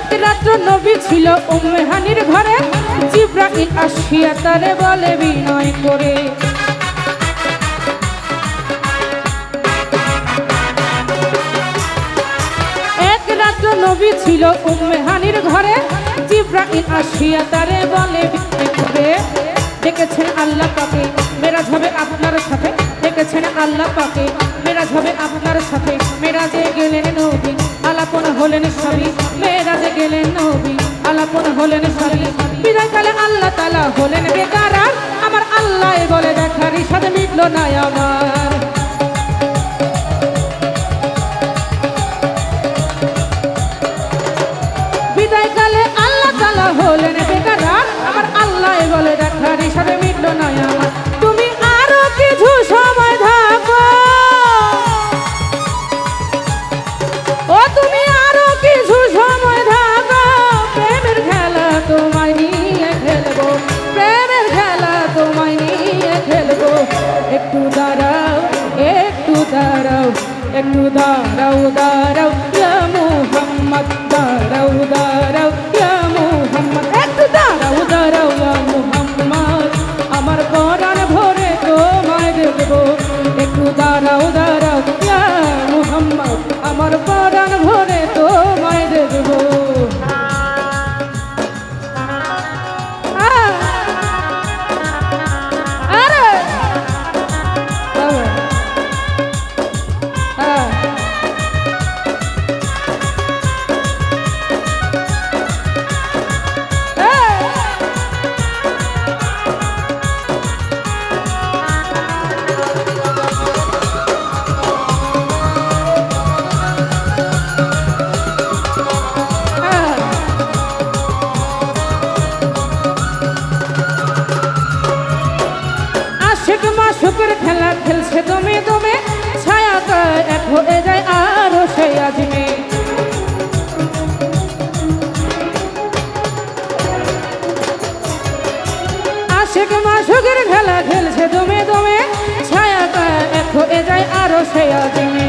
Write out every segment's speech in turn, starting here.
এক রাত্র নবী ছিল উম্মে হানির ঘরে, জিবরাইল আসিয়া তারে বলে বিনয় করে, এক রাত্র নবী ছিল উম্মে হানির ঘরে, জিবরাইল আসিয়া তারে বলে বিনয় করে, ডেকেছেন আল্লাহ পাকে মেরাজ হবে আপনার সাথে, ডেকেছেন আল্লাহ পাকে মেরাজ হবে আপনার সাথে। মেরাজে গেলেন নবী আলাপন হলেন সবই, মেরাজে গেলেন নবী আলাপন হলেন সবই। বিদায়কালে আল্লাহ তাআলা হলেন বেকারার, আমার আল্লাহ বলে দেখার ইশাদ মিটলো না আমার। বিদায়কালে আল্লাহ তাআলা হলেন বেকারার, আমার আল্লাহ বলে দেখার ইশাদ মিটলো না আমার। তুমি আরো কিছু সময় থাকো, ও তুমি আরো কিছু সময় থাকো, প্রেমের খেলা তোমায় নিয়ে খেলবো, প্রেমের খেলা তোমায় নিয়ে খেলবো। একটু দাঁড়াও একটু দাঁড়াও একটু দাঁড়াও দাঁড়াও ইয়া মুহাম্মদ, দাঁড়াও দাঁড়াও ইয়া মুহাম্মদ, একটু দাঁড়াও দাঁড়াও ইয়া মুহাম্মদ, আমার পরাণ ভরে তোমায় দেখবো। একটু দাঁড়াও দাঁড়াও ইয়া মুহাম্মদ, আমার পরাণ ভরে তোমায় দেখবো। মাসুকের খেলা খেলছে দমে দমে, ছায়া এক হয়ে যায় আরো সেই আজমে। আশিক মাসুকের খেলা খেলছে দমে দমে, ছায়া এক হয়ে যায় আরো সেই আজমে।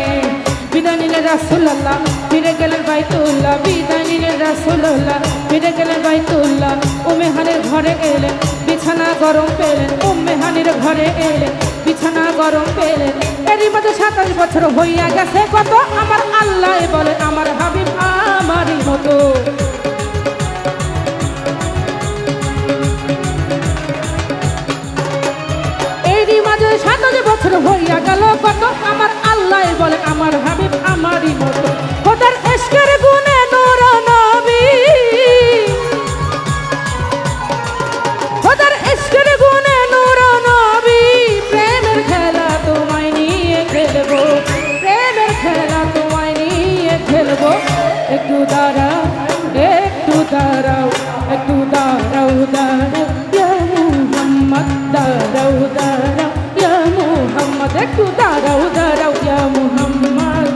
বিদায় নিলেন রাসূলুল্লাহ ফিরে গেলেন বাইতুল্লাহ, বিদায় নিলেন রাসূলুল্লাহ ফিরে গেলেন বাইতুল্লাহ। উম্মে হানির ঘরে এলেন বিছানা গরম পেলেন, উম্মে হানির ঘরে এলেন বিছানা গরম পেলেন। এরই মধ্যে 27 বছর হইয়া গেছে কত, আমার আল্লাহ বলে আমার হাবিব আমারই মতো। এরই মাঝে 27 বছর হইয়া গেল কত, আমার আল্লাহ বলে আমার হাবিব আমারই মতো। খোদার ইশকের গুণে নূর নবী, খোদার ইশকের গুণে নূর নবী, প্রেমের খেলা তোমায় নিয়ে খেলবো, প্রেমের খেলা তোমায় নিয়ে খেলবো। একটু দাঁড়াও একটু দাঁড়াও একটু দাঁড়াও দাঁড়াও ইয়া মুহাম্মদ, দাঁড়াও দাঁড়াও ইয়া মুহাম্মদ, একটু দাঁড়াও দাঁড়াও ইয়া মুহাম্মদ,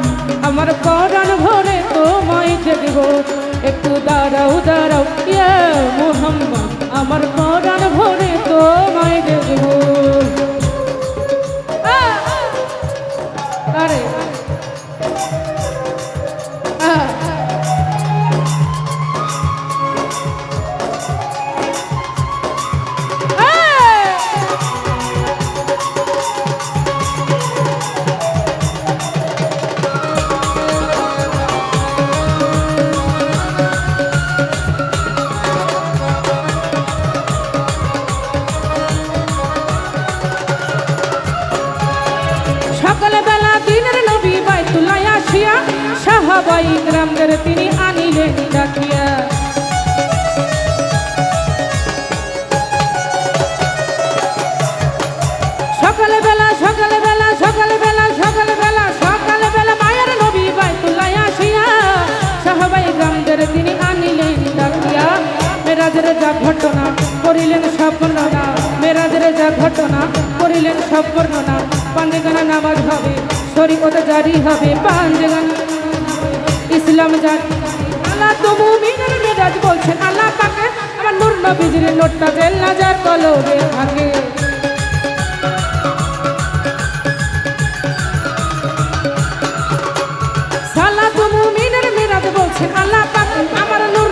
আমার পরাণ ভরে তোমায় দেখবো। একটু দাঁড়াও দাঁড়াও ইয়া মুহাম্মদ, আমার পরাণ ভরে তোমায় দেখবো। আরে সকালবেলা দিনের নবী বাইতুল্লাহ আসিয়া, সাহাবাই ইকরামদের তিনি আনিলেন ডাকিয়া। সকালবেলা সকালবেলা সকালবেলা সকালবেলা সকালবেলা মায়ের নবী বাইতুল্লাহ আসিয়া, সাহাবাই ইকরামদের তিনি আনিলেন ডাকিয়া। মেরাজের যা ঘটনা করিলেন সব বর্ণনা, মেরাজের যা ঘটনা করিলেন সব বর্ণনা। পাঞ্জেগানা নামাজ হবে, শরীয়ত জারি হবে, পাঞ্জেগানা ইসলাম জারি। আল্লাহ তো মুমিনের মেরাজ বলছেন আল্লাহ পাকে, আমার নূর নবীজির নোটটা জেল না যার কলবে থাকে। সালাত মুমিনের মেরাজ বলছেন আল্লাহ পাকে, আমার নূর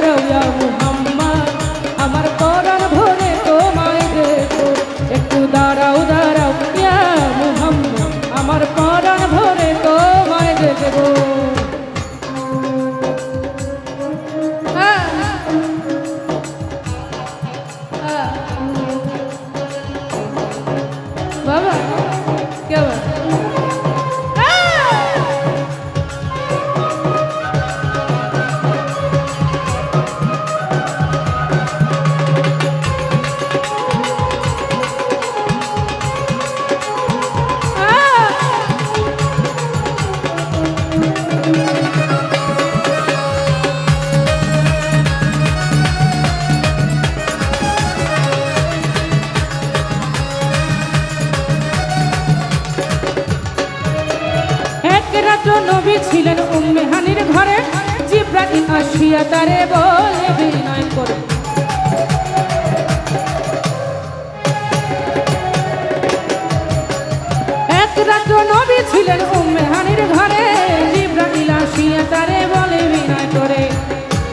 দাঁড়াও ইয়া মুহাম্মদ আমার পরাণ ভরে তোমায় দেখবো একটু দাঁড়াও দাঁড়াও ইয়া মুহাম্মদ আমার পরাণ ভরে তোমায় দেখবো বাবা কে বাবা নবী ছিলেন উম্মে হানির ঘরে জিবরাইল আসিয়া তারে বলে বিনয় করে এক রাত নবী ছিলেন উম্মে হানির ঘরে জিবরাইল আসিয়া তারে বলে বিনয় করে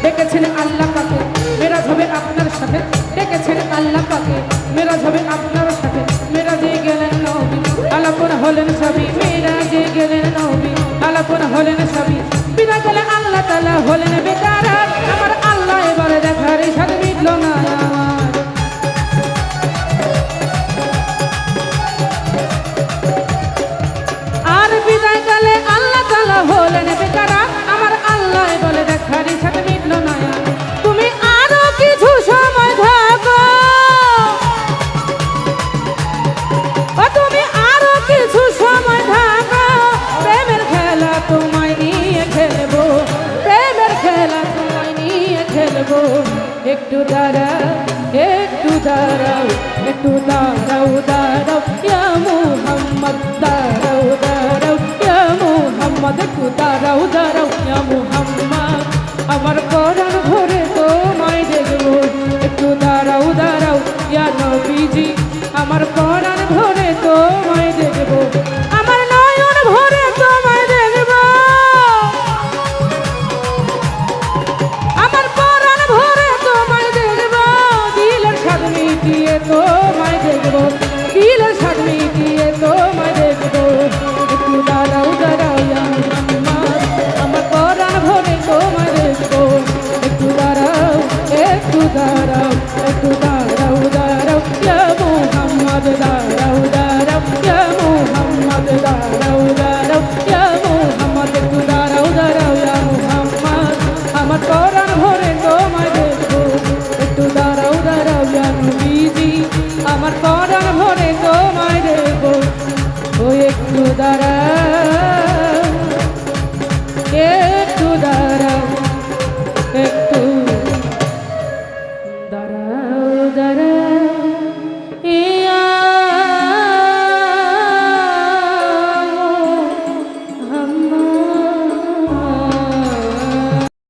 ডেকেছেন আল্লাহ পাকে মেরাজ হবে আপনার সাথে ডেকেছেন আল্লাহ পাকে মেরাজ হবে আপনার সাথে মেরাজে গেলেন নবী আলাপন হলেন সবই মেরাজে গেলেন নবী আলাপন হলেন সবই বিনা গেলে আল্লাহ তাআলা হলেন বেকার আমার আল্লাহ এবারে দেখার সাথে মিটল না আর বিদায় গেলে আল্লাহ তাআলা হলেন বেকার আমার আল্লাহ এবারে দেখার সাথে মিটল না তুমি আরো কিছু সময় থাকো তুমি আরো কিছু সময় থাকো প্রেমের খেলা তোমায় নিয়ে খেলবো প্রেমের খেলা তোমায় নিয়ে খেলবো একটু দাঁড়াও একটু দাঁড়াও একটু দাঁড়াও দাঁড়াও ইয়া মুহাম্মদ দাঁড়াও দাঁড়াও ইয়া মুহাম্মদ একটু দাঁড়াও দাঁড়াও ইয়া মুহাম্মদ আমার পরাণ ভরে তোমায় দেখবো একটু দাঁড়াও দাঁড়াও ইয়া নবীজি আমার পরাণ ভরে তোমায় দেখবো আমার নয়ন ভরে তোমায় দেখবো আমার পরাণ ভরে তোমায় দেখবো দিলের স্বাদ মিটিয়ে তোমায় দেখবো দিলের স্বাদ মিটিয়ে তোমায় দেখবো একটু দাঁড়াও দাঁড়াও ইয়া মুহাম্মদ আমার পরাণ ভরে তোমায় দেখবো একটু দাঁড়াও একটু দাঁড়াও একটু দাঁড়াও দাঁড়াও ইয়া মুহাম্মদ দাঁড়াও দাঁড়াও ইয়া মুহাম্মদ দাঁড়াও দাঁড়াও ইয়া মুহাম্মদ একটু দাঁড়াও দাঁড়াও ইয়া মুহাম্মদ আমার পরাণ ভরে তোমায় দেখবো একটু দাঁড়াও দাঁড়াও ইয়া নবীজি আমার পরাণ ভরে তোমায় দেখবো ও একটু দাঁড়াও